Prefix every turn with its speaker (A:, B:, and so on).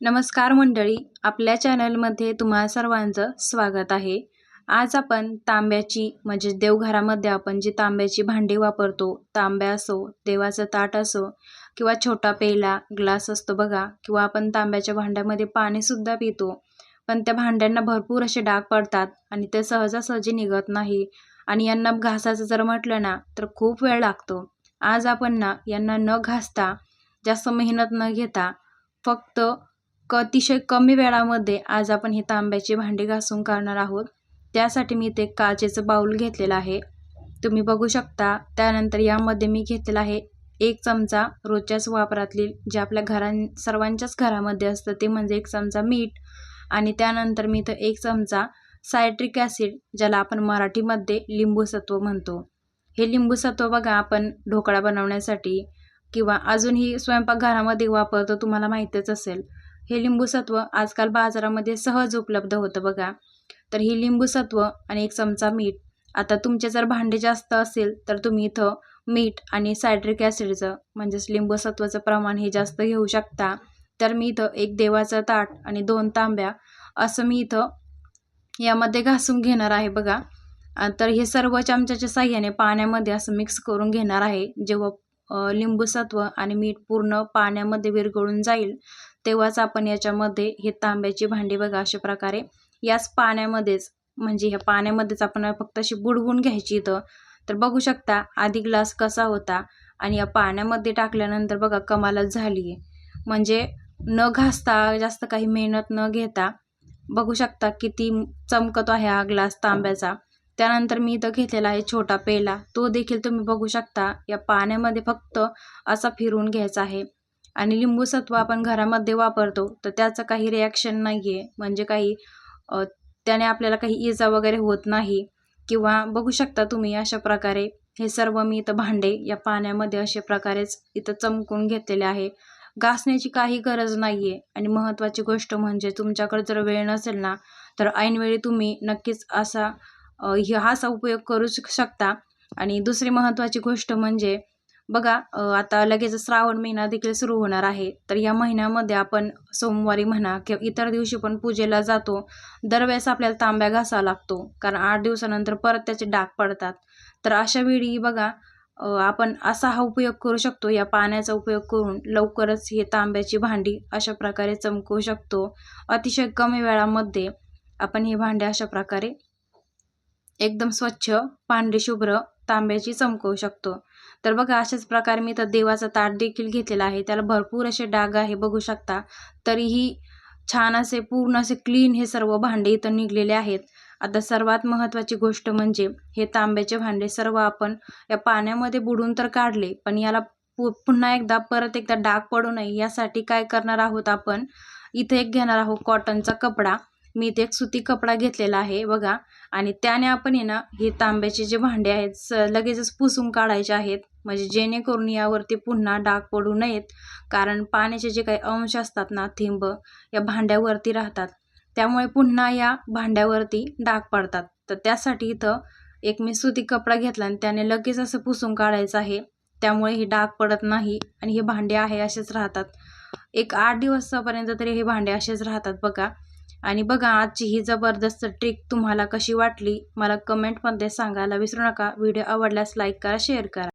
A: नमस्कार मंडळी, आपल्या चॅनलमध्ये तुम्हा सर्वांचं स्वागत आहे। आज आपण तांब्याची म्हणजे देवघरामध्ये आपण जी तांब्याची भांडी वापरतो, तांब्या असो, देवाचं ताट असो किंवा छोटा पेला ग्लास असतो बघा, किंवा आपण तांब्याच्या भांड्यामध्ये पाणी सुद्धा पितो, पण त्या भांड्यांना भरपूर असे डाग पडतात आणि ते सहजासहजी निघत नाही आणि यांना घासायचं जर म्हटलं ना तर खूप वेळ लागतो। आज आपण ना यांना न घासता, जास्त मेहनत न घेता, फक्त अतिशय कमी वेळामध्ये आज आपण ही तांब्याची भांडी घासून काढणार आहोत। त्यासाठी मी इथे काचेचं बाउल घेतलेलं आहे, तुम्ही बघू शकता। त्यानंतर यामध्ये मी घेतलेला आहे 1 चमचा रोजच्याच वापरातली जे आपल्या सर्वांच्याच घरामध्ये असतं ते म्हणजे 1 चमचा मीठ, आणि त्यानंतर मी इथं 1 चमचा सायट्रिक ॲसिड, ज्याला आपण मराठीमध्ये लिंबूसत्व म्हणतो। हे लिंबूसत्व बघा आपण ढोकळा बनवण्यासाठी किंवा अजूनही स्वयंपाकघरामध्ये वापरतो, तुम्हाला माहितीच असेल। हे लिंबूसत्व आजकाल बाजारामध्ये सहज उपलब्ध होतं बघा। तर ही लिंबूसत्व आणि 1 चमचा मीठ। आता तुमचे जर भांडे जास्त असेल तर तुम्ही इथं मीठ आणि सायट्रिक ॲसिडचं म्हणजेच लिंबूसत्वाचं प्रमाण हे जास्त घेऊ शकता। तर मी इथं 1 देवाचं ताट आणि 2 तांब्या असं मी इथं यामध्ये घासून घेणार आहे बघा। तर हे सर्व चमच्याच्या साहाय्याने पाण्यामध्ये असं मिक्स करून घेणार आहे। जेव्हा लिंबूसत्व आणि मीठ पूर्ण पाण्यामध्ये विरघळून जाईल तेव्हाच आपण याच्यामध्ये हे तांब्याची भांडी बघा अशा प्रकारे याच पाण्यामध्येच, म्हणजे ह्या पाण्यामध्येच आपण फक्त अशी बुडवून घ्यायची इथं। तर बघू शकता आधी ग्लास कसा होता आणि या पाण्यामध्ये टाकल्यानंतर बघा कमालच झाली आहे। म्हणजे न घासता, जास्त काही मेहनत न घेता, बघू शकता किती चमकतो आहे हा ग्लास तांब्याचा। त्यानंतर मी इथं घेतलेला आहे छोटा पेला, तो देखील तुम्ही बघू शकता या पाण्यामध्ये फक्त असा फिरवून घ्यायचा आहे। आणि लिंबूसत्व आपण घरामध्ये वापरतो तर त्याचं काही रिॲक्शन नाही आहे, म्हणजे काही त्याने आपल्याला काही इजा वगैरे होत नाही। किंवा बघू शकता तुम्ही अशा प्रकारे हे सर्व मी इथं भांडे या पाण्यामध्ये अशा प्रकारेच इथं चमकून घेतलेले आहे। घासण्याची काही गरज नाही आहे। आणि महत्त्वाची गोष्ट म्हणजे तुमच्याकडे जर वेळ नसेल ना तर ऐनवेळी तुम्ही नक्कीच हाचा उपयोग करू शकता। आणि दुसरी महत्त्वाची गोष्ट म्हणजे बघा, आता लगेच श्रावण महिना देखील सुरू होणार आहे। तर या महिन्यामध्ये आपण सोमवारी म्हणा किंवा इतर दिवशी पण पूजेला जातो, दरवेळेस आपल्याला तांब्या घासावा लागतो, कारण 8 दिवसानंतर परत त्याचे डाग पडतात। तर अशा वेळी बघा आपण असा हा उपयोग करू शकतो, या पाण्याचा उपयोग करून लवकरच हे तांब्याची भांडी अशा प्रकारे चमकवू शकतो। अतिशय कमी वेळामध्ये आपण ही भांडी अशा प्रकारे एकदम स्वच्छ पांढरी शुभ्र तांब्याची चमकवू शकतो। तर बघा अशाच प्रकारे मी तर देवाचा ताट देखील घेतलेला आहे, त्याला भरपूर असे डाग आहे बघू शकता, तरीही छान असे पूर्ण असे क्लीन हे सर्व भांडे इथं निघलेले आहेत। आता सर्वात महत्त्वाची गोष्ट म्हणजे हे तांब्याचे भांडे सर्व आपण या पाण्यामध्ये बुडून तर काढले, पण याला पुन्हा एकदा परत एकदा डाग पडू नये यासाठी काय करणार आहोत, आपण इथे एक घेणार आहोत कॉटनचा कपडा। मी इथे एक सुती कपडा घेतलेला आहे बघा, आणि त्याने आपण ना हे तांब्याचे जे भांडे आहेत लगेचच पुसून काढायचे आहेत, म्हणजे जेणेकरून यावरती पुन्हा डाग पडू नयेत। कारण पाण्याचे जे काही अंश असतात ना, थेंब या भांड्यावरती राहतात, त्यामुळे पुन्हा या भांड्यावरती डाग पडतात। तर त्यासाठी इथं एक मी सुती कपडा घेतला आणि त्याने लगेच असं पुसून काढायचं आहे, त्यामुळे हे डाग पडत नाही आणि हे भांडे आहे असेच राहतात। एक 8 दिवसापर्यंत तरी हे भांडे असेच राहतात बघा। आणि बघा आजची ही जबरदस्त ट्रिक तुम्हाला कशी वाटली मला कमेंटमध्ये सांगायला विसरू नका। व्हिडिओ आवडल्यास लाईक करा, शेअर करा।